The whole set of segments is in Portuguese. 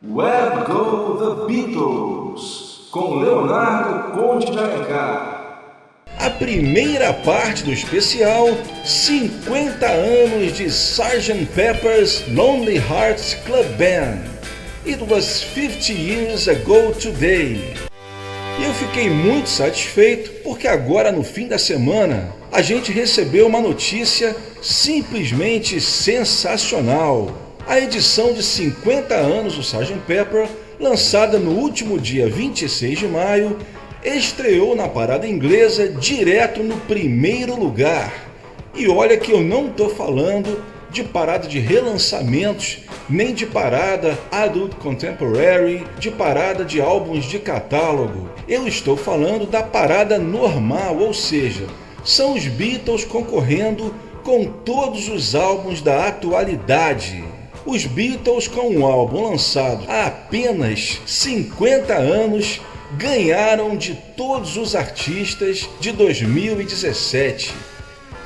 Where Go The Beatles, com Leonardo Conde de Alencar. A primeira parte do especial 50 anos de Sgt. Pepper's Lonely Hearts Club Band. It was 50 years ago today. E eu fiquei muito satisfeito porque agora no fim da semana a gente recebeu uma notícia simplesmente sensacional. A edição de 50 anos do Sgt. Pepper, lançada no último dia 26 de maio, estreou na parada inglesa direto no primeiro lugar. E olha que eu não estou falando de parada de relançamentos, nem de parada Adult Contemporary, de parada de álbuns de catálogo. Eu estou falando da parada normal, ou seja, são os Beatles concorrendo com todos os álbuns da atualidade. Os Beatles, com um álbum lançado há apenas 50 anos, ganharam de todos os artistas de 2017.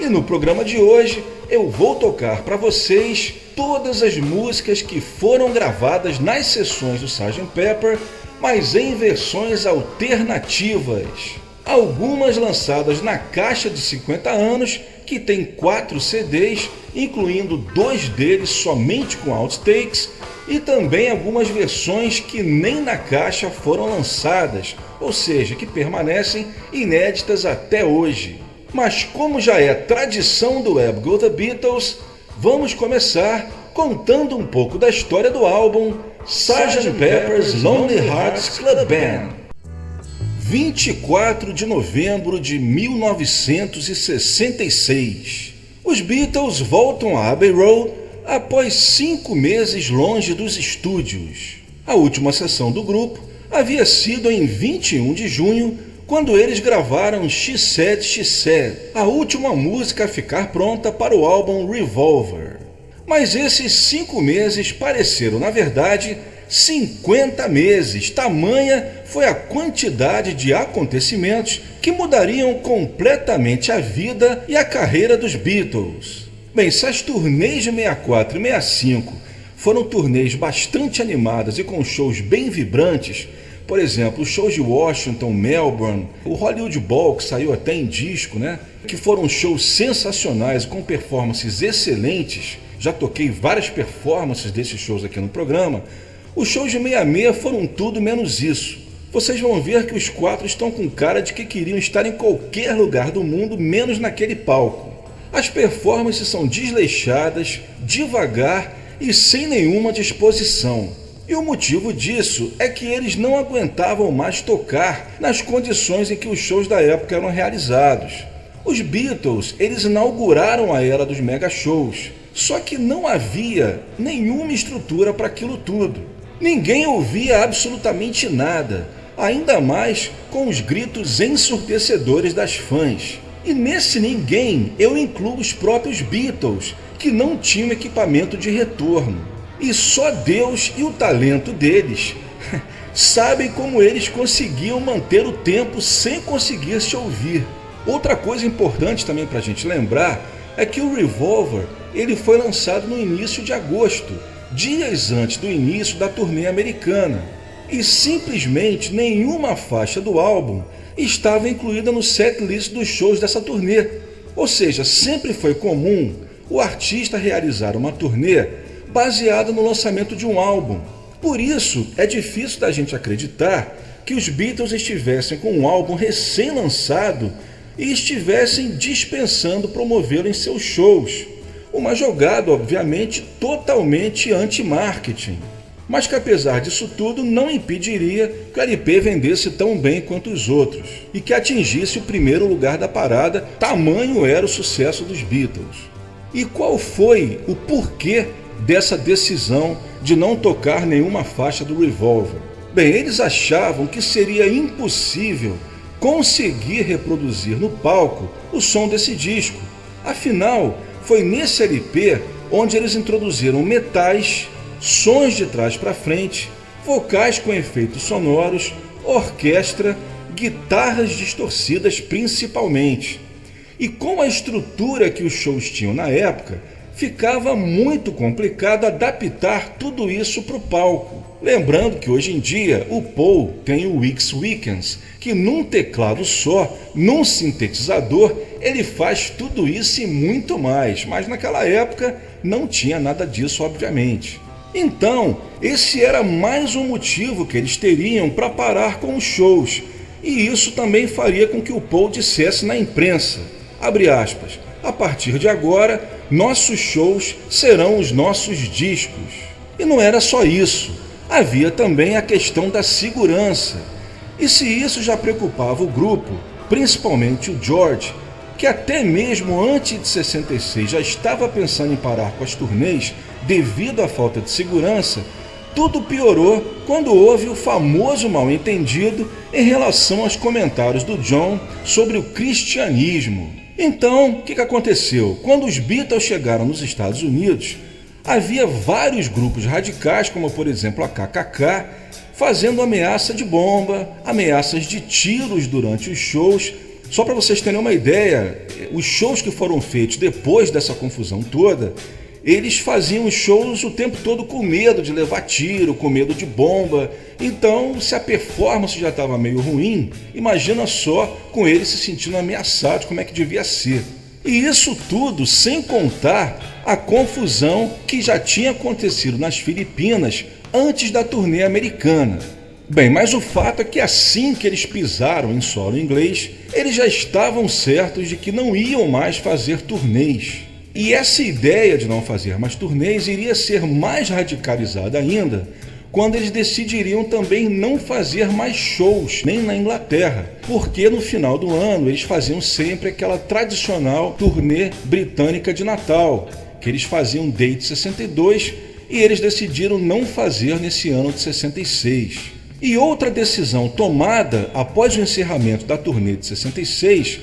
E no programa de hoje eu vou tocar para vocês todas as músicas que foram gravadas nas sessões do Sgt. Pepper, mas em versões alternativas. Algumas lançadas na caixa de 50 anos, que tem 4 CDs, incluindo 2 deles somente com outtakes, e também algumas versões que nem na caixa foram lançadas, ou seja, que permanecem inéditas até hoje. Mas como já é tradição do Where Go The Beatles, vamos começar contando um pouco da história do álbum Sgt. Pepper's Lonely Hearts Club Band. 24 de novembro de 1966. Os Beatles voltam a Abbey Road após 5 meses longe dos estúdios. A última sessão do grupo havia sido em 21 de junho, quando eles gravaram She Said, She Said, a última música a ficar pronta para o álbum Revolver. Mas esses 5 meses pareceram, na verdade, 50 meses, tamanha foi a quantidade de acontecimentos que mudariam completamente a vida e a carreira dos Beatles. Bem, se as turnês de 64 e 65 foram turnês bastante animadas e com shows bem vibrantes, por exemplo, os shows de Washington, Melbourne, o Hollywood Bowl, que saiu até em disco, que foram shows sensacionais com performances excelentes, já toquei várias performances desses shows aqui no programa. Os shows de 66 foram tudo menos isso. Vocês vão ver que os 4 estão com cara de que queriam estar em qualquer lugar do mundo, menos naquele palco. As performances são desleixadas, devagar e sem nenhuma disposição. E o motivo disso é que eles não aguentavam mais tocar nas condições em que os shows da época eram realizados. Os Beatles, eles inauguraram a era dos mega shows, só que não havia nenhuma estrutura para aquilo tudo. Ninguém ouvia absolutamente nada, ainda mais com os gritos ensurdecedores das fãs. E nesse ninguém eu incluo os próprios Beatles, que não tinham equipamento de retorno. E só Deus e o talento deles sabem como eles conseguiam manter o tempo sem conseguir se ouvir. Outra coisa importante também para a gente lembrar é que o Revolver ele foi lançado no início de agosto, dias antes do início da turnê americana, e simplesmente nenhuma faixa do álbum estava incluída no setlist dos shows dessa turnê. Ou seja, sempre foi comum o artista realizar uma turnê baseada no lançamento de um álbum. Por isso, é difícil da gente acreditar que os Beatles estivessem com um álbum recém-lançado e estivessem dispensando promovê-lo em seus shows. Uma jogada, obviamente, totalmente anti-marketing, mas que apesar disso tudo não impediria que o LP vendesse tão bem quanto os outros e que atingisse o primeiro lugar da parada, tamanho era o sucesso dos Beatles. E qual foi o porquê dessa decisão de não tocar nenhuma faixa do Revolver? Bem, eles achavam que seria impossível conseguir reproduzir no palco o som desse disco. Afinal, foi nesse LP onde eles introduziram metais, sons de trás para frente, vocais com efeitos sonoros, orquestra, guitarras distorcidas principalmente. E com a estrutura que os shows tinham na época, ficava muito complicado adaptar tudo isso para o palco. Lembrando que hoje em dia o Paul tem o X Weekends, que num teclado só, num sintetizador, ele faz tudo isso e muito mais, mas naquela época não tinha nada disso, obviamente. Então, esse era mais um motivo que eles teriam para parar com os shows, e isso também faria com que o Paul dissesse na imprensa, abre aspas, a partir de agora, nossos shows serão os nossos discos. E não era só isso, havia também a questão da segurança. E se isso já preocupava o grupo, principalmente o George, que até mesmo antes de 66 já estava pensando em parar com as turnês devido à falta de segurança, tudo piorou quando houve o famoso mal-entendido em relação aos comentários do John sobre o cristianismo. Então, o que aconteceu? Quando os Beatles chegaram nos Estados Unidos, havia vários grupos radicais, como por exemplo a KKK, fazendo ameaça de bomba, ameaças de tiros durante os shows. Só para vocês terem uma ideia, os shows que foram feitos depois dessa confusão toda, eles faziam os shows o tempo todo com medo de levar tiro, com medo de bomba. Então, se a performance já estava meio ruim, imagina só com eles se sentindo ameaçados, como é que devia ser. E isso tudo sem contar a confusão que já tinha acontecido nas Filipinas antes da turnê americana. Bem, mas o fato é que assim que eles pisaram em solo inglês, eles já estavam certos de que não iam mais fazer turnês. E essa ideia de não fazer mais turnês iria ser mais radicalizada ainda quando eles decidiriam também não fazer mais shows, nem na Inglaterra, porque no final do ano eles faziam sempre aquela tradicional turnê britânica de Natal, que eles faziam desde 62 e eles decidiram não fazer nesse ano de 66. E outra decisão tomada após o encerramento da turnê de 66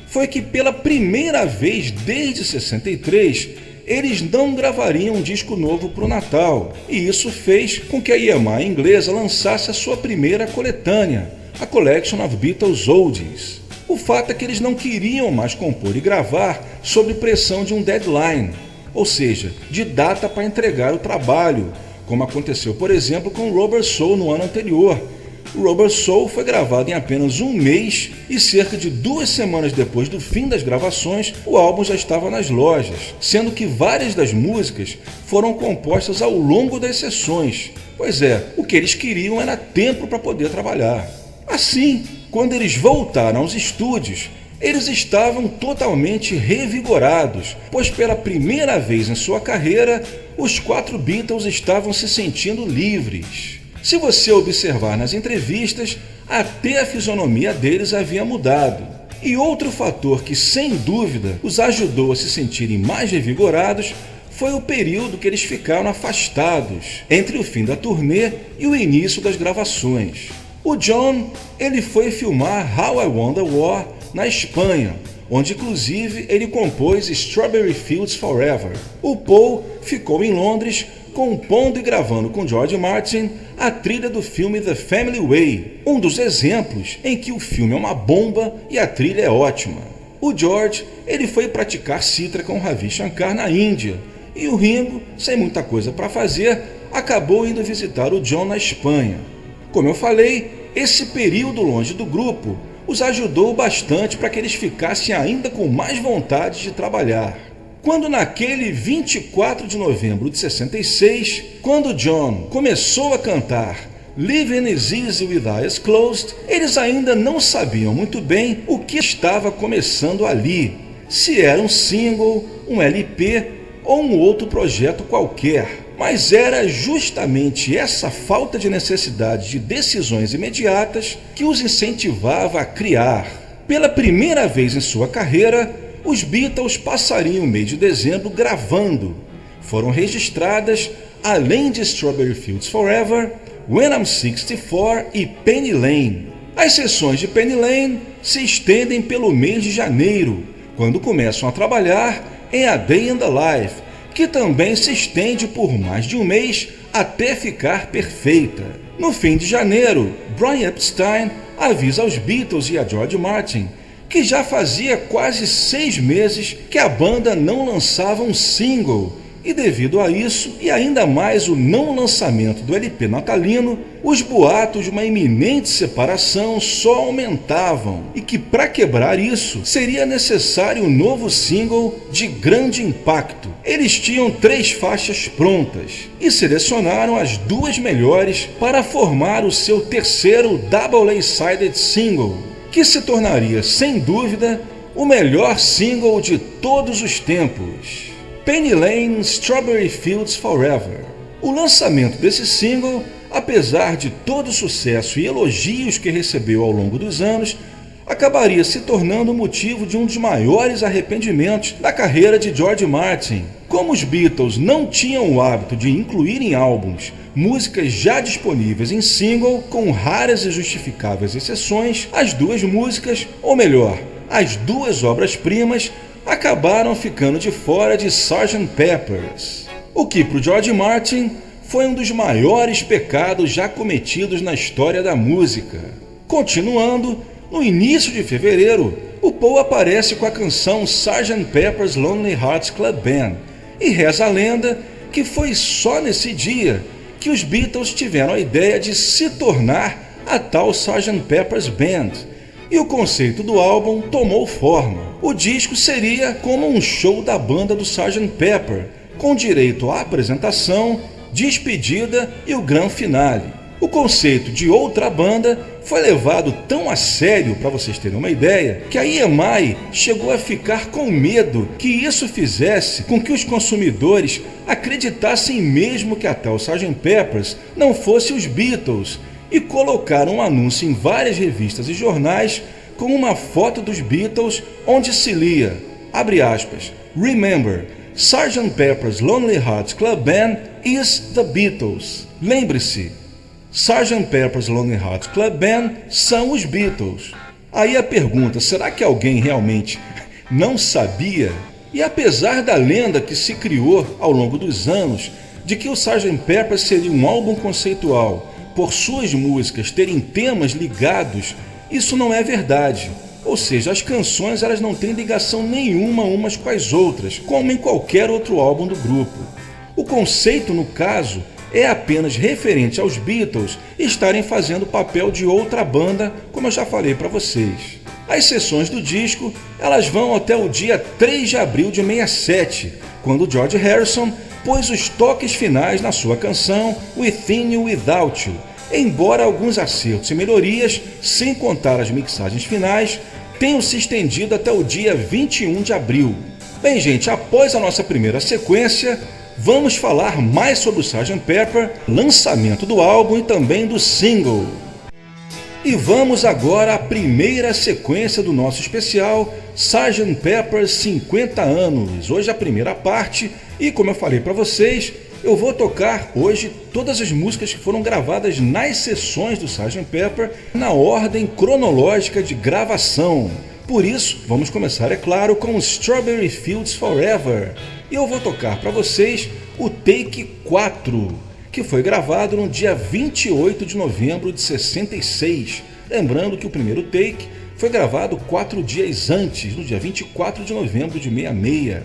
foi que pela primeira vez desde 63, eles não gravariam um disco novo para o Natal, e isso fez com que a EMI inglesa lançasse a sua primeira coletânea, a Collection of Beatles Oldies. O fato é que eles não queriam mais compor e gravar sob pressão de um deadline, ou seja, de data para entregar o trabalho, como aconteceu, por exemplo, com Rubber Soul no ano anterior. O Rubber Soul foi gravado em apenas um mês e cerca de 2 semanas depois do fim das gravações, o álbum já estava nas lojas, sendo que várias das músicas foram compostas ao longo das sessões. Pois é, o que eles queriam era tempo para poder trabalhar. Assim, quando eles voltaram aos estúdios, eles estavam totalmente revigorados, pois pela primeira vez em sua carreira, os 4 Beatles estavam se sentindo livres. Se você observar nas entrevistas, até a fisionomia deles havia mudado. E outro fator que, sem dúvida, os ajudou a se sentirem mais revigorados foi o período que eles ficaram afastados, entre o fim da turnê e o início das gravações. O John, ele foi filmar How I Won the War na Espanha, onde inclusive ele compôs Strawberry Fields Forever. O Paul ficou em Londres, compondo e gravando com George Martin a trilha do filme The Family Way, um dos exemplos em que o filme é uma bomba e a trilha é ótima. O George, ele foi praticar citra com Ravi Shankar na Índia, e o Ringo, sem muita coisa para fazer, acabou indo visitar o John na Espanha. Como eu falei, esse período longe do grupo os ajudou bastante para que eles ficassem ainda com mais vontade de trabalhar. Quando naquele 24 de novembro de 66, quando John começou a cantar Living is Easy with Eyes Closed, eles ainda não sabiam muito bem o que estava começando ali, se era um single, um LP ou um outro projeto qualquer. Mas era justamente essa falta de necessidade de decisões imediatas que os incentivava a criar. Pela primeira vez em sua carreira, os Beatles passariam o mês de dezembro gravando. Foram registradas, além de Strawberry Fields Forever, When I'm 64 e Penny Lane. As sessões de Penny Lane se estendem pelo mês de janeiro, quando começam a trabalhar em A Day in the Life, que também se estende por mais de um mês até ficar perfeita. No fim de janeiro, Brian Epstein avisa aos Beatles e a George Martin que já fazia quase 6 meses que a banda não lançava um single E devido a isso, e ainda mais o não lançamento do LP natalino, os boatos de uma iminente separação só aumentavam e que para quebrar isso seria necessário um novo single de grande impacto. Eles tinham 3 faixas prontas e selecionaram as 2 melhores para formar o seu terceiro Double A-Sided single, que se tornaria sem dúvida o melhor single de todos os tempos. Penny Lane, Strawberry Fields Forever. O lançamento desse single, apesar de todo o sucesso e elogios que recebeu ao longo dos anos, acabaria se tornando motivo de um dos maiores arrependimentos da carreira de George Martin. Como os Beatles não tinham o hábito de incluir em álbuns músicas já disponíveis em single, com raras e justificáveis exceções, as 2 músicas, ou melhor, as 2 obras-primas, acabaram ficando de fora de Sgt. Pepper's, o que para o George Martin foi um dos maiores pecados já cometidos na história da música. Continuando, no início de fevereiro, o Paul aparece com a canção Sgt. Pepper's Lonely Hearts Club Band, e reza a lenda que foi só nesse dia que os Beatles tiveram a ideia de se tornar a tal Sgt. Pepper's Band, e o conceito do álbum tomou forma. O disco seria como um show da banda do Sgt. Pepper, com direito à apresentação, despedida e o grande finale. O conceito de outra banda foi levado tão a sério, para vocês terem uma ideia, que a EMI chegou a ficar com medo que isso fizesse com que os consumidores acreditassem mesmo que até o Sgt. Pepper's não fosse os Beatles, e colocaram um anúncio em várias revistas e jornais com uma foto dos Beatles onde se lia, abre aspas, "Remember, Sgt. Pepper's Lonely Hearts Club Band is the Beatles." Lembre-se, Sgt. Pepper's Lonely Hearts Club Band são os Beatles. Aí a pergunta, será que alguém realmente não sabia? E apesar da lenda que se criou ao longo dos anos de que o Sgt. Pepper seria um álbum conceitual por suas músicas terem temas ligados, isso não é verdade. Ou seja, as canções elas não têm ligação nenhuma umas com as outras, como em qualquer outro álbum do grupo. O conceito, no caso, é apenas referente aos Beatles estarem fazendo o papel de outra banda, como eu já falei para vocês. As sessões do disco elas vão até o dia 3 de abril de 67, quando George Harrison pôs os toques finais na sua canção Within You Without You, embora alguns acertos e melhorias, sem contar as mixagens finais, tenham se estendido até o dia 21 de abril. Bem, gente, após a nossa primeira sequência, vamos falar mais sobre o Sgt. Pepper, lançamento do álbum e também do single. E vamos agora à primeira sequência do nosso especial Sgt. Pepper's 50 anos. Hoje a primeira parte e, como eu falei para vocês, eu vou tocar hoje todas as músicas que foram gravadas nas sessões do Sgt. Pepper na ordem cronológica de gravação. Por isso, vamos começar, é claro, com Strawberry Fields Forever. E eu vou tocar para vocês o Take 4, que foi gravado no dia 28 de novembro de 66. Lembrando que o primeiro take foi gravado 4 dias antes, no dia 24 de novembro de 66.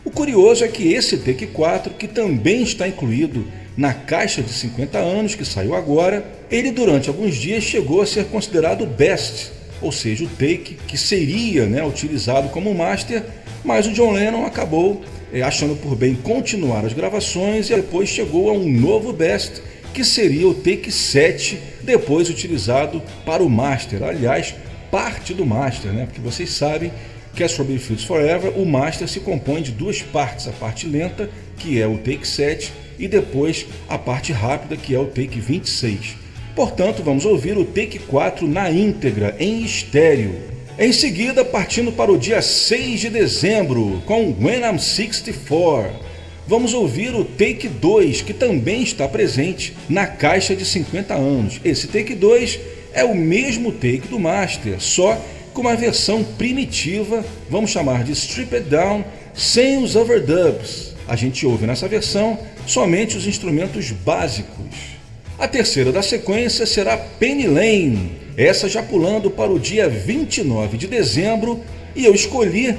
O curioso é que esse Take 4, que também está incluído na caixa de 50 anos que saiu agora, ele durante alguns dias chegou a ser considerado best, ou seja, o take que seria utilizado como master, mas o John Lennon acabou achando por bem continuar as gravações e depois chegou a um novo best, que seria o Take 7, depois utilizado para o master, aliás, parte do master, porque vocês sabem que a Strawberry Fields Forever, o master se compõe de 2 partes, a parte lenta, que é o Take 7, e depois a parte rápida, que é o Take 26. Portanto, vamos ouvir o Take 4 na íntegra, em estéreo. Em seguida, partindo para o dia 6 de dezembro, com When I'm 64, vamos ouvir o Take 2, que também está presente na caixa de 50 anos. Esse Take 2 é o mesmo take do master, só com uma versão primitiva, vamos chamar de stripped down, sem os overdubs. A gente ouve nessa versão somente os instrumentos básicos. A terceira da sequência será Penny Lane, essa já pulando para o dia 29 de dezembro, e eu escolhi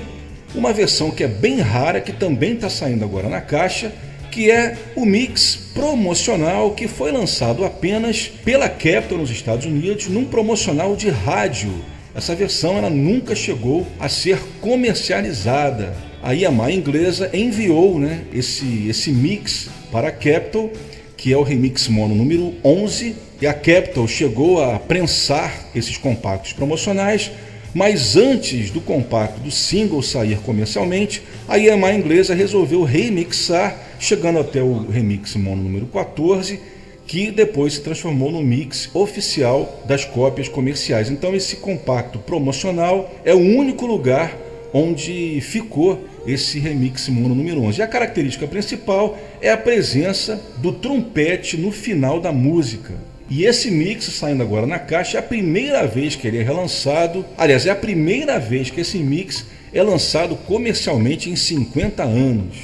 uma versão que é bem rara, que também está saindo agora na caixa, que é o mix promocional que foi lançado apenas pela Capitol nos Estados Unidos num promocional de rádio. Essa versão ela nunca chegou a ser comercializada. A EMI inglesa enviou, né, esse mix para a Capitol, que é o remix mono número 11, e a Capitol chegou a prensar esses compactos promocionais, mas antes do compacto do single sair comercialmente, a EMI inglesa resolveu remixar, chegando até o remix mono número 14, que depois se transformou no mix oficial das cópias comerciais. Então esse compacto promocional é o único lugar onde ficou esse remix mono número 11. E a característica principal é a presença do trompete no final da música. E esse mix saindo agora na caixa é a primeira vez que ele é relançado. Aliás, é a primeira vez que esse mix é lançado comercialmente em 50 anos.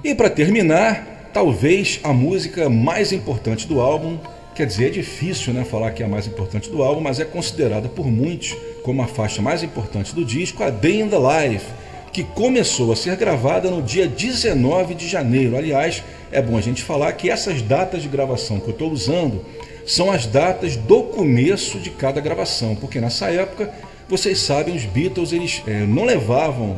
E para terminar, talvez a música mais importante do álbum, quer dizer, é difícil, né, falar que é a mais importante do álbum, mas é considerada por muitos como a faixa mais importante do disco, a Day in the Life, que começou a ser gravada no dia 19 de janeiro. Aliás, é bom a gente falar que essas datas de gravação que eu estou usando são as datas do começo de cada gravação, porque nessa época, vocês sabem, os Beatles eles não levavam,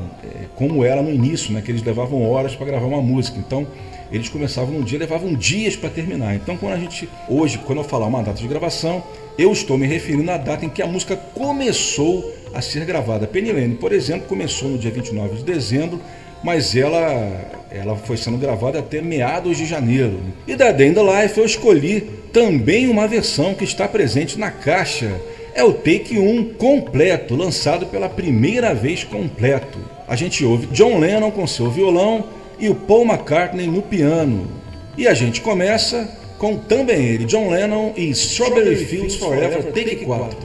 como era no início, né, que eles levavam horas para gravar uma música. Então, eles começavam num dia, levavam dias para terminar. Então, quando eu falar uma data de gravação, eu estou me referindo à data em que a música começou a ser gravada. Penny Lane, por exemplo, começou no dia 29 de dezembro, mas ela foi sendo gravada até meados de janeiro. E da Day in the Life eu escolhi também uma versão que está presente na caixa. É o Take 1 completo, lançado pela primeira vez completo. A gente ouve John Lennon com seu violão e o Paul McCartney no piano. E a gente começa com também ele, John Lennon e Strawberry Fields Forever, Take 4.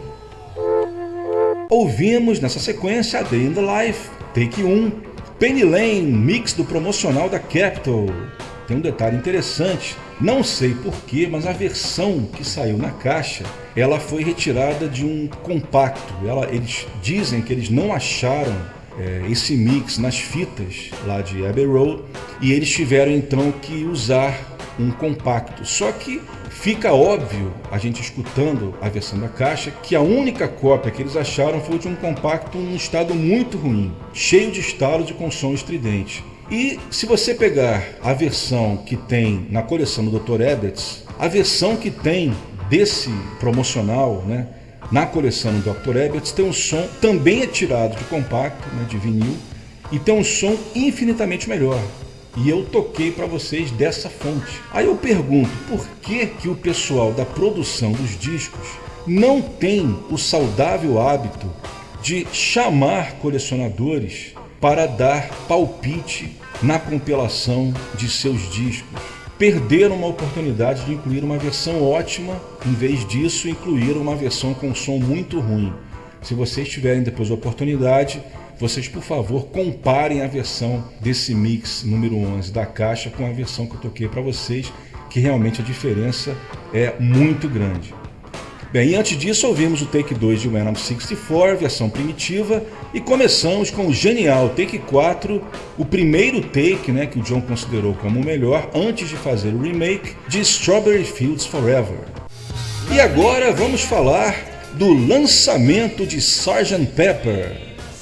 Ouvimos nessa sequência a Day in the Life, Take 1, Penny Lane, mix do promocional da Capitol. Tem um detalhe interessante, não sei porquê, mas a versão que saiu na caixa, ela foi retirada de um compacto. Eles dizem que eles não acharam esse mix nas fitas lá de Abbey Road e eles tiveram então que usar um compacto. Só que fica óbvio, a gente escutando a versão da caixa, que a única cópia que eles acharam foi de um compacto em um estado muito ruim, cheio de estalos e com som estridente. E se você pegar a versão que tem na coleção do Dr. Ebbets, a versão que tem desse promocional, né, na coleção do Dr. Ebbets, tem um som, também é tirado de compacto, né, de vinil, e tem um som infinitamente melhor. E eu toquei para vocês dessa fonte. Aí eu pergunto, por que o pessoal da produção dos discos não tem o saudável hábito de chamar colecionadores para dar palpite na compilação de seus discos? Perderam uma oportunidade de incluir uma versão ótima, em vez disso incluir uma versão com som muito ruim. Se vocês tiverem depois a oportunidade, vocês por favor comparem a versão desse mix número 11 da caixa com a versão que eu toquei para vocês, que realmente a diferença é muito grande. Bem, e antes disso ouvimos o Take 2 de When I'm 64, versão primitiva, e começamos com o genial Take 4, o primeiro take, né, que o John considerou como o melhor, antes de fazer o remake de Strawberry Fields Forever. E agora vamos falar do lançamento de Sgt. Pepper.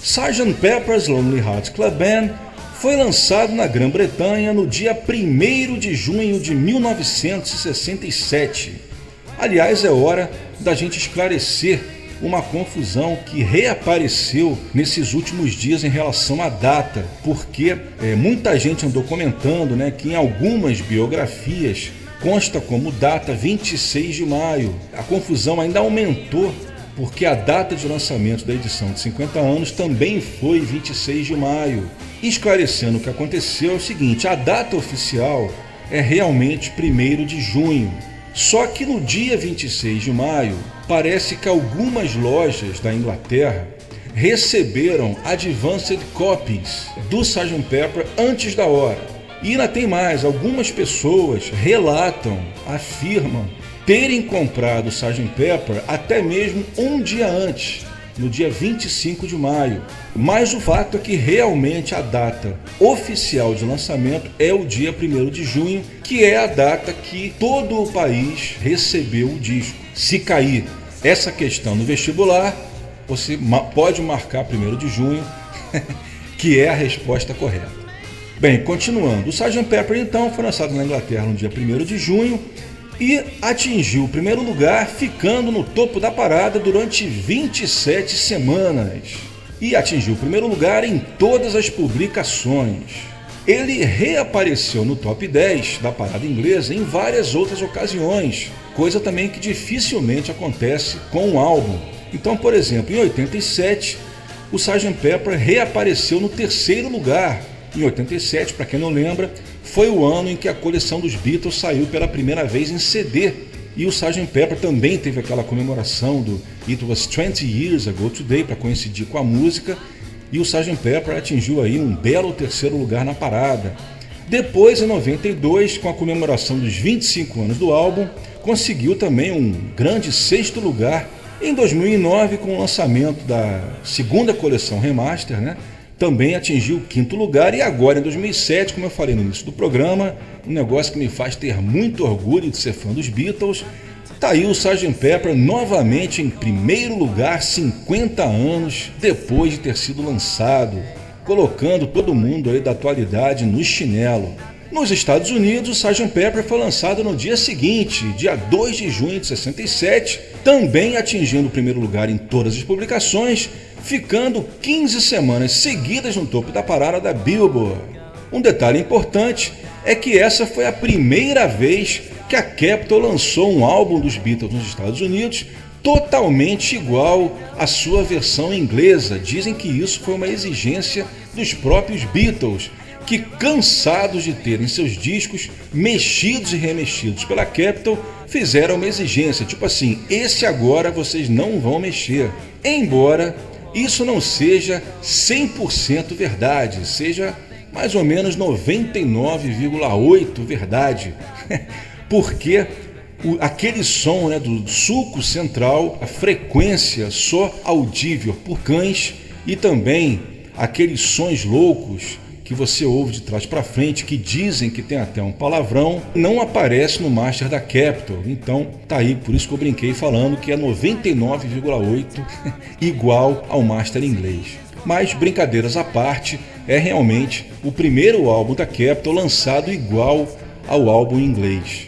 Sgt. Pepper's Lonely Hearts Club Band foi lançado na Grã-Bretanha no dia 1º de junho de 1967. Aliás, é hora da gente esclarecer uma confusão que reapareceu nesses últimos dias em relação à data, porque muita gente andou comentando, né, que em algumas biografias consta como data 26 de maio. A confusão ainda aumentou porque a data de lançamento da edição de 50 anos também foi 26 de maio. Esclarecendo o que aconteceu é o seguinte, a data oficial é realmente 1º de junho. Só que no dia 26 de maio, parece que algumas lojas da Inglaterra receberam advanced copies do Sgt. Pepper antes da hora. E ainda tem mais, algumas pessoas relatam, afirmam terem comprado o Sgt. Pepper até mesmo um dia antes. no dia 25 de maio. Mas o fato é que realmente a data oficial de lançamento é o dia 1º de junho, que é a data que todo o país recebeu o disco. Se cair essa questão no vestibular, você pode marcar 1º de junho, que é a resposta correta. Bem, continuando, o Sgt. Pepper então foi lançado na Inglaterra no dia 1º de junho e atingiu o primeiro lugar, ficando no topo da parada durante 27 semanas. E atingiu o primeiro lugar em todas as publicações. Ele reapareceu no top 10 da parada inglesa em várias outras ocasiões, coisa também que dificilmente acontece com um álbum. Então, por exemplo, em 87, o Sgt. Pepper reapareceu no 3º lugar. Em 87, para quem não lembra, foi o ano em que a coleção dos Beatles saiu pela primeira vez em CD. E o Sgt. Pepper também teve aquela comemoração do It Was 20 Years Ago Today, para coincidir com a música. E o Sgt. Pepper atingiu aí um belo 3º lugar na parada. Depois, em 92, com a comemoração dos 25 anos do álbum, conseguiu também um grande 6º lugar. Em 2009, com o lançamento da segunda coleção Remaster, também atingiu o 5º lugar. E agora, em 2007, como eu falei no início do programa, um negócio que me faz ter muito orgulho de ser fã dos Beatles, tá aí o Sgt. Pepper novamente em primeiro lugar 50 anos depois de ter sido lançado, colocando todo mundo aí da atualidade no chinelo. Nos Estados Unidos, o Sgt. Pepper foi lançado no dia seguinte, dia 2 de junho de 67, também atingindo o primeiro lugar em todas as publicações, ficando 15 semanas seguidas no topo da parada da Billboard. Um detalhe importante é que essa foi a primeira vez que a Capitol lançou um álbum dos Beatles nos Estados Unidos totalmente igual à sua versão inglesa. Dizem que isso foi uma exigência dos próprios Beatles, que, cansados de terem seus discos mexidos e remexidos pela Capitol, fizeram uma exigência, tipo assim, esse agora vocês não vão mexer. Embora isso não seja 100% verdade, seja mais ou menos 99,8% verdade, porque aquele som do sulco central, a frequência só audível por cães e também aqueles sons loucos que você ouve de trás para frente, que dizem que tem até um palavrão, não aparece no master da Capitol. Então tá aí, por isso que eu brinquei falando que é 99,8 igual ao master inglês. Mas brincadeiras à parte, é realmente o primeiro álbum da Capitol lançado igual ao álbum inglês.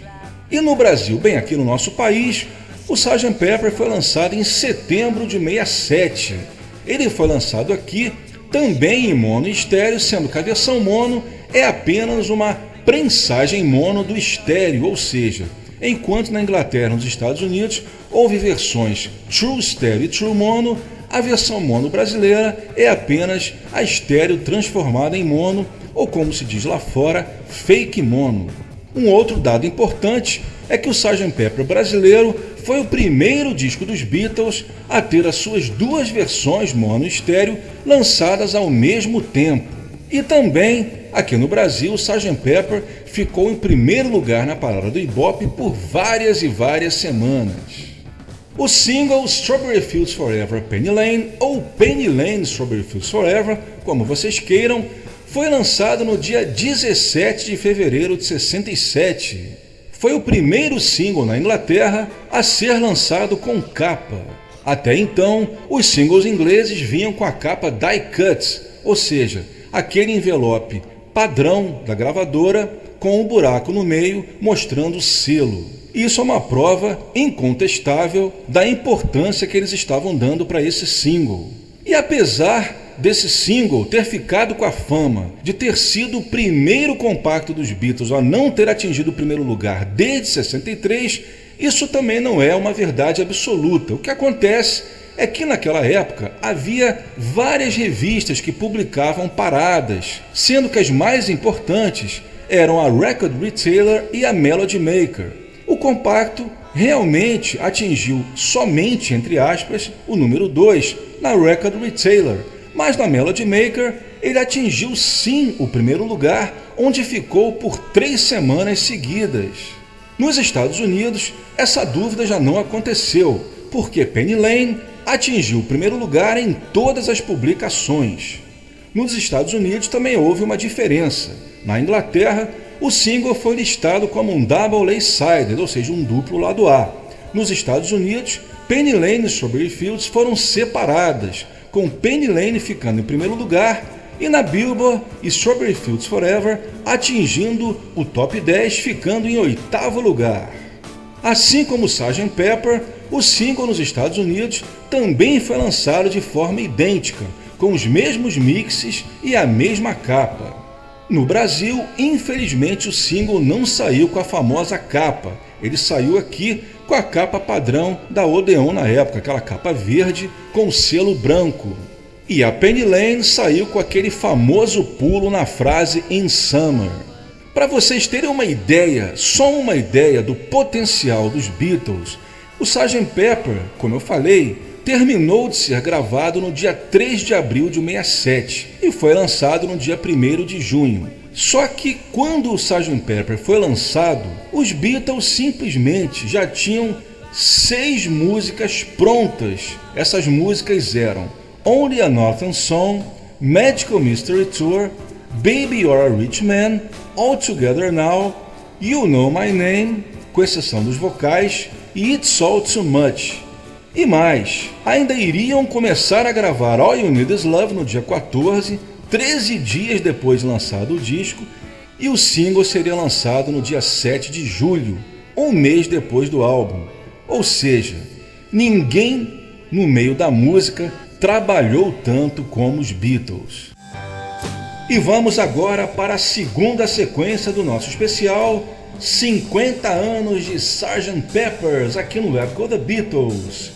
E no Brasil, bem aqui no nosso país, o Sgt. Pepper foi lançado em setembro de 67. Ele foi lançado aqui também em mono e estéreo, sendo que a versão mono é apenas uma prensagem mono do estéreo, ou seja, enquanto na Inglaterra e nos Estados Unidos houve versões True Stereo e True Mono, a versão mono brasileira é apenas a estéreo transformada em mono, ou como se diz lá fora, fake mono. Um outro dado importante é que o Sgt. Pepper brasileiro foi o primeiro disco dos Beatles a ter as suas duas versões mono e estéreo lançadas ao mesmo tempo. E também, aqui no Brasil, o Sgt. Pepper ficou em primeiro lugar na parada do Ibope por várias e várias semanas. O single Strawberry Fields Forever Penny Lane, ou Penny Lane Strawberry Fields Forever, como vocês queiram, foi lançado no dia 17 de fevereiro de 67. Foi o primeiro single na Inglaterra a ser lançado com capa. Até então, os singles ingleses vinham com a capa die cut, ou seja, aquele envelope padrão da gravadora com um buraco no meio mostrando o selo. Isso é uma prova incontestável da importância que eles estavam dando para esse single. E apesar desse single ter ficado com a fama de ter sido o primeiro compacto dos Beatles a não ter atingido o primeiro lugar desde 63, isso também não é uma verdade absoluta. O que acontece é que naquela época havia várias revistas que publicavam paradas, sendo que as mais importantes eram a Record Retailer e a Melody Maker. O compacto realmente atingiu somente, entre aspas, o número 2 na Record Retailer, mas na Melody Maker ele atingiu sim o primeiro lugar, onde ficou por 3 semanas seguidas. Nos Estados Unidos, essa dúvida já não aconteceu, porque Penny Lane atingiu o primeiro lugar em todas as publicações. Nos Estados Unidos também houve uma diferença. Na Inglaterra, o single foi listado como um double A-sided, ou seja, um duplo lado A. Nos Estados Unidos, Penny Lane e Strawberry Fields foram separadas, com Penny Lane ficando em primeiro lugar e na Billboard, Strawberry Fields Forever atingindo o top 10, ficando em 8º lugar. Assim como Sgt. Pepper, o single nos Estados Unidos também foi lançado de forma idêntica, com os mesmos mixes e a mesma capa. No Brasil, infelizmente, o single não saiu com a famosa capa. Ele saiu aqui com a capa padrão da Odeon na época, aquela capa verde com selo branco. E a Penny Lane saiu com aquele famoso pulo na frase In Summer. Para vocês terem uma ideia, só uma ideia do potencial dos Beatles, o Sgt. Pepper, como eu falei, terminou de ser gravado no dia 3 de abril de 67 e foi lançado no dia 1º de junho. Só que quando o Sgt. Pepper foi lançado, os Beatles simplesmente já tinham 6 músicas prontas. Essas músicas eram Only a Northern Song, Magical Mystery Tour, Baby You're a Rich Man, All Together Now, You Know My Name, com exceção dos vocais, e It's All Too Much. E mais, ainda iriam começar a gravar All You Need Is Love no dia 14, 13 dias depois de lançado o disco, e o single seria lançado no dia 7 de julho, um mês depois do álbum. Ou seja, ninguém no meio da música trabalhou tanto como os Beatles. E vamos agora para a segunda sequência do nosso especial, 50 anos de Sgt. Pepper's, aqui no Let's Go The Beatles.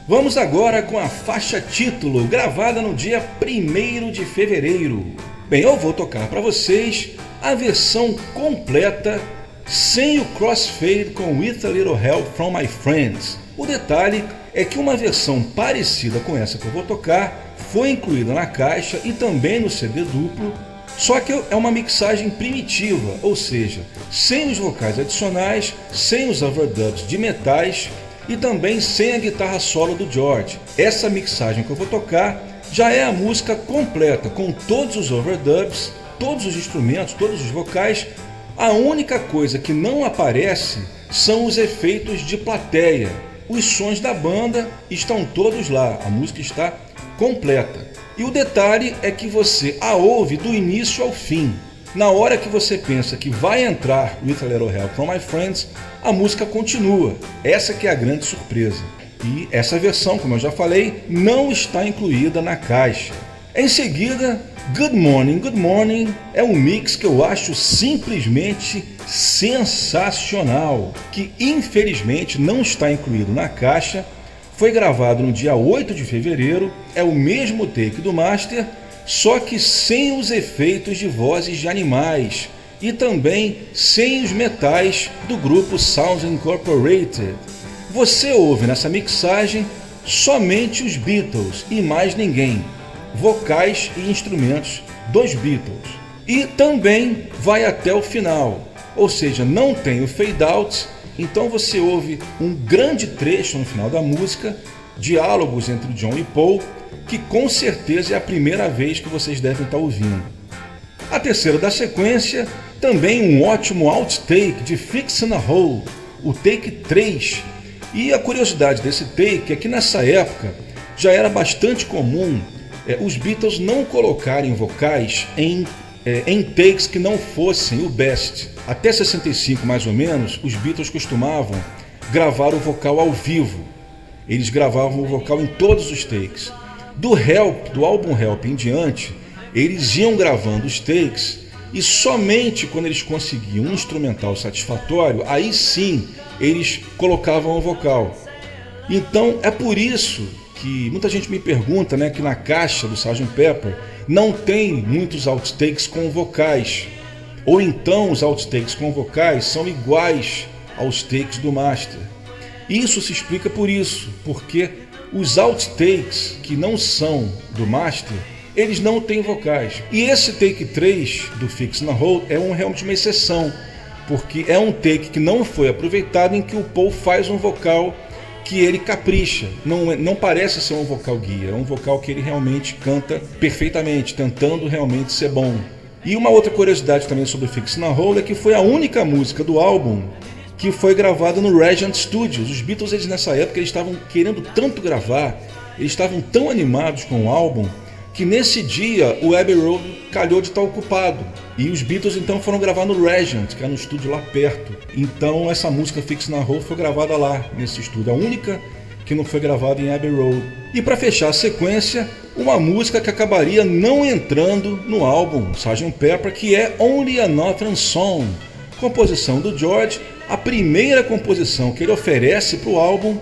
Vamos agora com a faixa título, gravada no dia 1º de fevereiro. Bem, eu vou tocar para vocês a versão completa, sem o crossfade com With a Little Help From My Friends. O detalhe é que uma versão parecida com essa que eu vou tocar foi incluída na caixa e também no CD duplo, só que é uma mixagem primitiva, ou seja, sem os vocais adicionais, sem os overdubs de metais e também sem a guitarra solo do George. Essa mixagem que eu vou tocar já é a música completa, com todos os overdubs, todos os instrumentos, todos os vocais. A única coisa que não aparece são os efeitos de plateia. Os sons da banda estão todos lá, a música está completa. E o detalhe é que você a ouve do início ao fim. Na hora que você pensa que vai entrar With a Little Help From My Friends, a música continua. Essa que é a grande surpresa. E essa versão, como eu já falei, não está incluída na caixa. Em seguida, Good Morning é um mix que eu acho simplesmente sensacional, que infelizmente não está incluído na caixa. Foi gravado no dia 8 de fevereiro, é o mesmo take do master, só que sem os efeitos de vozes de animais e também sem os metais do grupo Sounds Incorporated. Você ouve nessa mixagem somente os Beatles e mais ninguém, vocais e instrumentos dos Beatles. E também vai até o final, ou seja, não tem o fade out, então você ouve um grande trecho no final da música, diálogos entre John e Paul, que com certeza é a primeira vez que vocês devem estar ouvindo. A terceira da sequência, também um ótimo outtake de Fixin' a Hole, o take 3. E a curiosidade desse take é que nessa época já era bastante comum os Beatles não colocarem vocais em takes que não fossem o best. Até 65 mais ou menos, os Beatles costumavam gravar o vocal ao vivo. Eles gravavam o vocal em todos os takes. Do álbum Help em diante, eles iam gravando os takes e somente quando eles conseguiam um instrumental satisfatório, aí sim eles colocavam o vocal. Então é por isso que muita gente me pergunta, que na caixa do Sgt. Pepper não tem muitos outtakes com vocais, ou então os outtakes com vocais são iguais aos takes do master. Isso se explica por isso, porque os outtakes que não são do master, eles não têm vocais. E esse take 3 do Fixin' a Hole é realmente uma exceção, porque é um take que não foi aproveitado, em que o Paul faz um vocal que ele capricha. Não parece ser um vocal guia, é um vocal que ele realmente canta perfeitamente, tentando realmente ser bom. E uma outra curiosidade também sobre Fixin' a Hole é que foi a única música do álbum que foi gravada no Regent Studios. Os Beatles, nessa época, eles estavam querendo tanto gravar, eles estavam tão animados com o álbum, que nesse dia o Abbey Road calhou de estar ocupado. E os Beatles então foram gravar no Regent, que é no estúdio lá perto. Então essa música Fixin' a Hole foi gravada lá, nesse estúdio. A única que não foi gravada em Abbey Road. E para fechar a sequência, uma música que acabaria não entrando no álbum Sgt. Pepper, que é Only a Northern Song, composição do George, a primeira composição que ele oferece para o álbum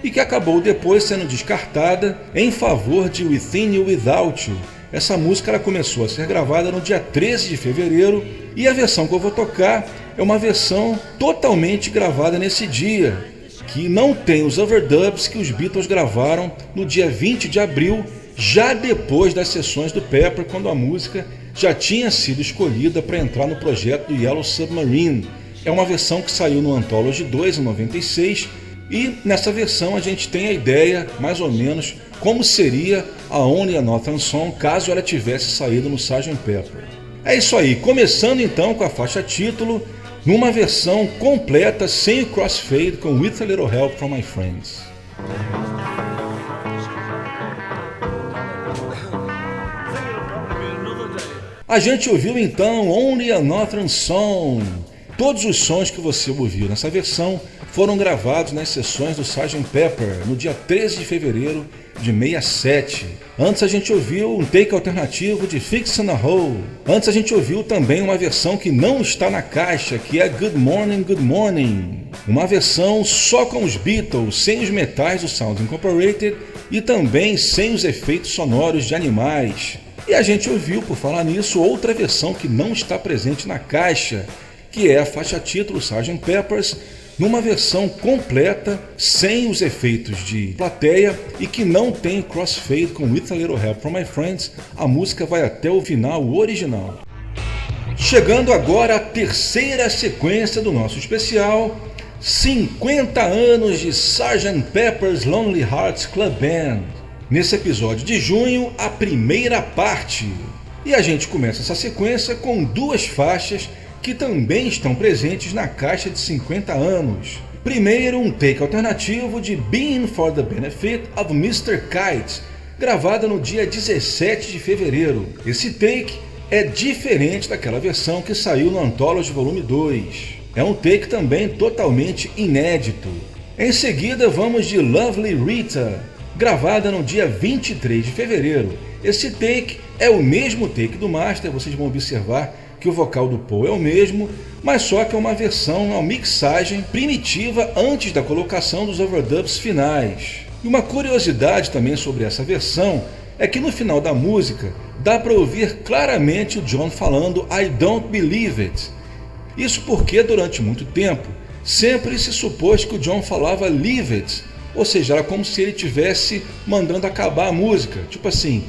e que acabou depois sendo descartada em favor de Within You Without You. Essa música ela começou a ser gravada no dia 13 de fevereiro e a versão que eu vou tocar é uma versão totalmente gravada nesse dia, que não tem os overdubs que os Beatles gravaram no dia 20 de abril, já depois das sessões do Pepper, quando a música já tinha sido escolhida para entrar no projeto do Yellow Submarine. É uma versão que saiu no Anthology 2 em 96, e nessa versão a gente tem a ideia, mais ou menos, como seria a Only a Northern Song caso ela tivesse saído no Sgt. Pepper. É isso aí, começando então com a faixa título, numa versão completa sem o crossfade com With a Little Help from My Friends. A gente ouviu então Only a Northern Song. Todos os sons que você ouviu nessa versão foram gravados nas sessões do Sgt. Pepper no dia 13 de fevereiro de 67. Antes a gente ouviu um take alternativo de Fixin' a Hole. Antes a gente ouviu também uma versão que não está na caixa, que é Good Morning, Good Morning. Uma versão só com os Beatles, sem os metais do Sounds Incorporated e também sem os efeitos sonoros de animais. E a gente ouviu, por falar nisso, outra versão que não está presente na caixa, que é a faixa título Sgt. Pepper's, numa versão completa, sem os efeitos de plateia e que não tem crossfade com With a Little Help from My Friends. A música vai até o final original. Chegando agora à terceira sequência do nosso especial, 50 anos de Sgt. Pepper's Lonely Hearts Club Band. Nesse episódio de junho, a primeira parte. E a gente começa essa sequência com duas faixas que também estão presentes na caixa de 50 anos. Primeiro, um take alternativo de Being for the Benefit of Mr. Kite, gravada no dia 17 de fevereiro. Esse take é diferente daquela versão que saiu no Anthology Volume 2. É um take também totalmente inédito. Em seguida, vamos de Lovely Rita, gravada no dia 23 de fevereiro. Esse take é o mesmo take do Master, vocês vão observar que o vocal do Paul é o mesmo, mas só que é uma versão, uma mixagem primitiva antes da colocação dos overdubs finais. E uma curiosidade também sobre essa versão é que no final da música dá para ouvir claramente o John falando I don't believe it. Isso porque durante muito tempo sempre se supôs que o John falava leave it, ou seja, era como se ele estivesse mandando acabar a música, tipo assim,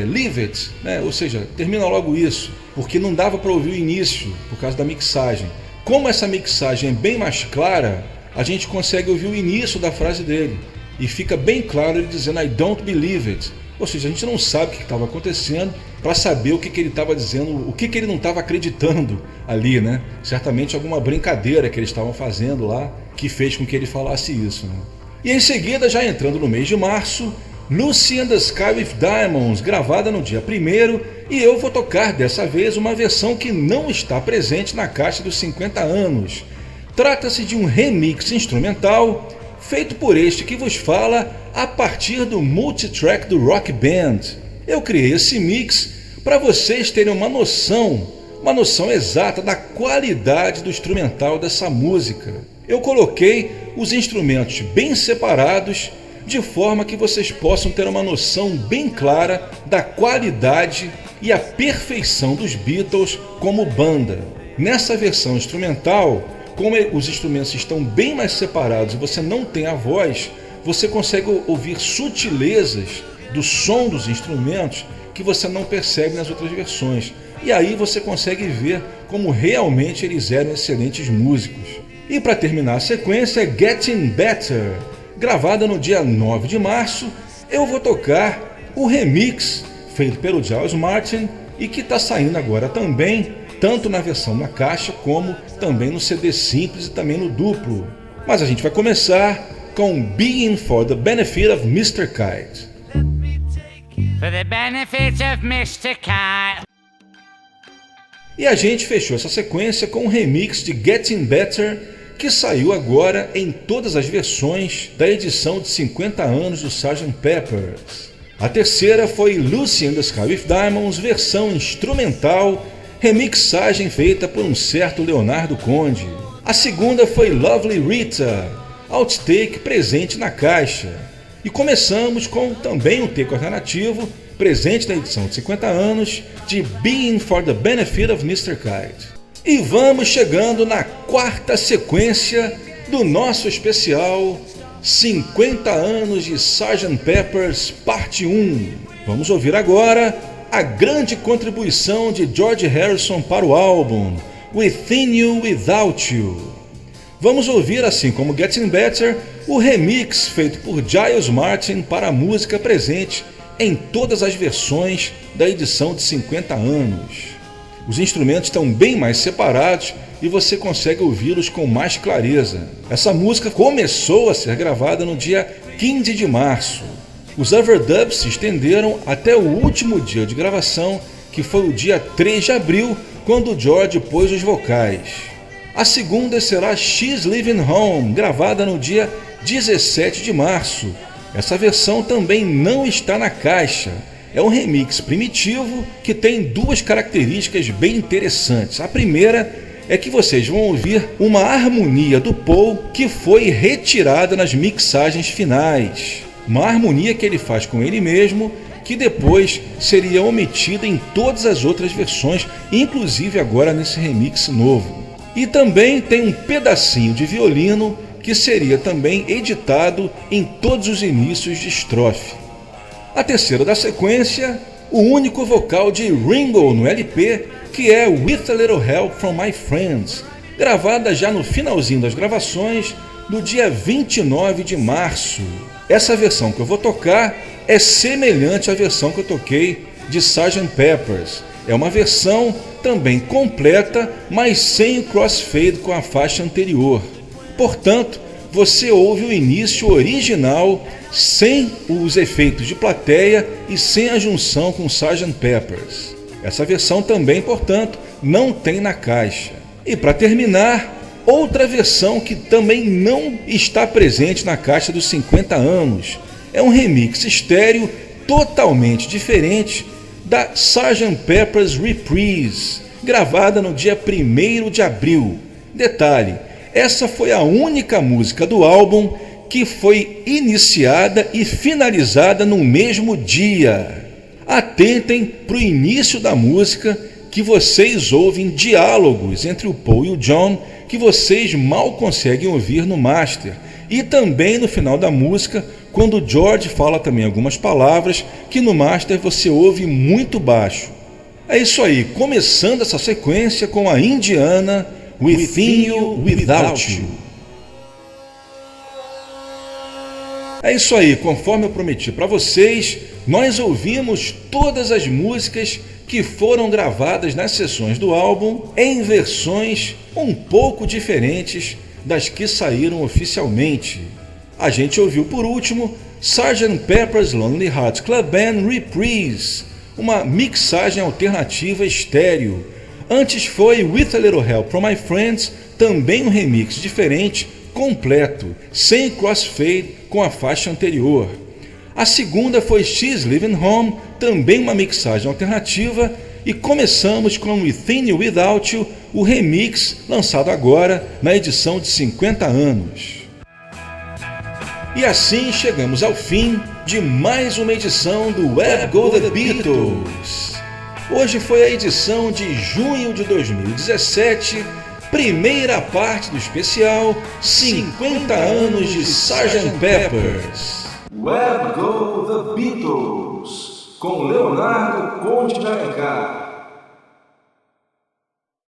leave it, né? Ou seja, termina logo isso, porque não dava para ouvir o início por causa da mixagem. Como essa mixagem é bem mais clara, a gente consegue ouvir o início da frase dele e fica bem claro ele dizendo I don't believe it, ou seja, a gente não sabe o que estava acontecendo para saber o que ele estava dizendo, o que ele não estava acreditando ali, né? Certamente alguma brincadeira que eles estavam fazendo lá que fez com que ele falasse isso, né? E em seguida, já entrando no mês de março, Lucy and the Sky with Diamonds, gravada no dia 1º, e eu vou tocar dessa vez uma versão que não está presente na caixa dos 50 anos. Trata-se de um remix instrumental feito por este que vos fala a partir do multitrack do Rock Band. Eu criei esse mix para vocês terem uma noção exata da qualidade do instrumental dessa música. Eu coloquei os instrumentos bem separados, de forma que vocês possam ter uma noção bem clara da qualidade e a perfeição dos Beatles como banda. Nessa versão instrumental, como os instrumentos estão bem mais separados e você não tem a voz, você consegue ouvir sutilezas do som dos instrumentos que você não percebe nas outras versões. E aí você consegue ver como realmente eles eram excelentes músicos. E para terminar a sequência, Getting Better, gravada no dia 9 de março, eu vou tocar o remix feito pelo Giles Martin e que está saindo agora também, tanto na versão na caixa como também no CD simples e também no duplo. Mas a gente vai começar com Being for the Benefit of Mr. Kite. For the benefit of Mr. Kite. E a gente fechou essa sequência com um remix de Getting Better, que saiu agora em todas as versões da edição de 50 anos do Sgt. Pepper's. A terceira foi Lucy and the Sky with Diamonds, versão instrumental, remixagem feita por um certo Leonardo Conde. A segunda foi Lovely Rita, outtake presente na caixa. E começamos com também um take alternativo, presente na edição de 50 anos, de Being for the Benefit of Mr. Kite. E vamos chegando na quarta sequência do nosso especial 50 anos de Sgt. Pepper's Parte 1. Vamos ouvir agora a grande contribuição de George Harrison para o álbum Within You, Without You. Vamos ouvir, assim como Getting Better, o remix feito por Giles Martin para a música presente em todas as versões da edição de 50 anos. Os instrumentos estão bem mais separados e você consegue ouvi-los com mais clareza. Essa música começou a ser gravada no dia 15 de março. Os overdubs se estenderam até o último dia de gravação, que foi o dia 3 de abril, quando George pôs os vocais. A segunda será She's Leaving Home, gravada no dia 17 de março. Essa versão também não está na caixa. É um remix primitivo que tem duas características bem interessantes. A primeira é que vocês vão ouvir uma harmonia do Paul que foi retirada nas mixagens finais. Uma harmonia que ele faz com ele mesmo, que depois seria omitida em todas as outras versões, inclusive agora nesse remix novo. E também tem um pedacinho de violino que seria também editado em todos os inícios de estrofe. A terceira da sequência, o único vocal de Ringo no LP, que é With a Little Help from My Friends, gravada já no finalzinho das gravações, no dia 29 de março. Essa versão que eu vou tocar é semelhante à versão que eu toquei de Sgt. Pepper's. É uma versão também completa, mas sem o crossfade com a faixa anterior. Portanto, você ouve o início original sem os efeitos de plateia e sem a junção com Sgt. Pepper's. Essa versão também, portanto, não tem na caixa. E para terminar, outra versão que também não está presente na caixa dos 50 anos. É um remix estéreo totalmente diferente da Sgt. Pepper's Reprise, gravada no dia 1º de abril. Detalhe, essa foi a única música do álbum que foi iniciada e finalizada no mesmo dia. Atentem para o início da música, que vocês ouvem diálogos entre o Paul e o John que vocês mal conseguem ouvir no master. E também no final da música, quando o George fala também algumas palavras que no master você ouve muito baixo. É isso aí, começando essa sequência com a indiana Within You, Without You. É isso aí, conforme eu prometi para vocês, nós ouvimos todas as músicas que foram gravadas nas sessões do álbum em versões um pouco diferentes das que saíram oficialmente. A gente ouviu por último Sgt. Pepper's Lonely Hearts Club Band Reprise, uma mixagem alternativa estéreo. Antes foi With a Little Help from My Friends, também um remix diferente, completo, sem crossfade com a faixa anterior. A segunda foi She's Leaving Home, também uma mixagem alternativa, e começamos com Within You, Without You, o remix lançado agora na edição de 50 anos. E assim chegamos ao fim de mais uma edição do Web Go The Beatles. Hoje foi a edição de junho de 2017, primeira parte do especial 50 anos de Sgt. Pepper's. Web Go The Beatles, com Leonardo Conde de Alencar.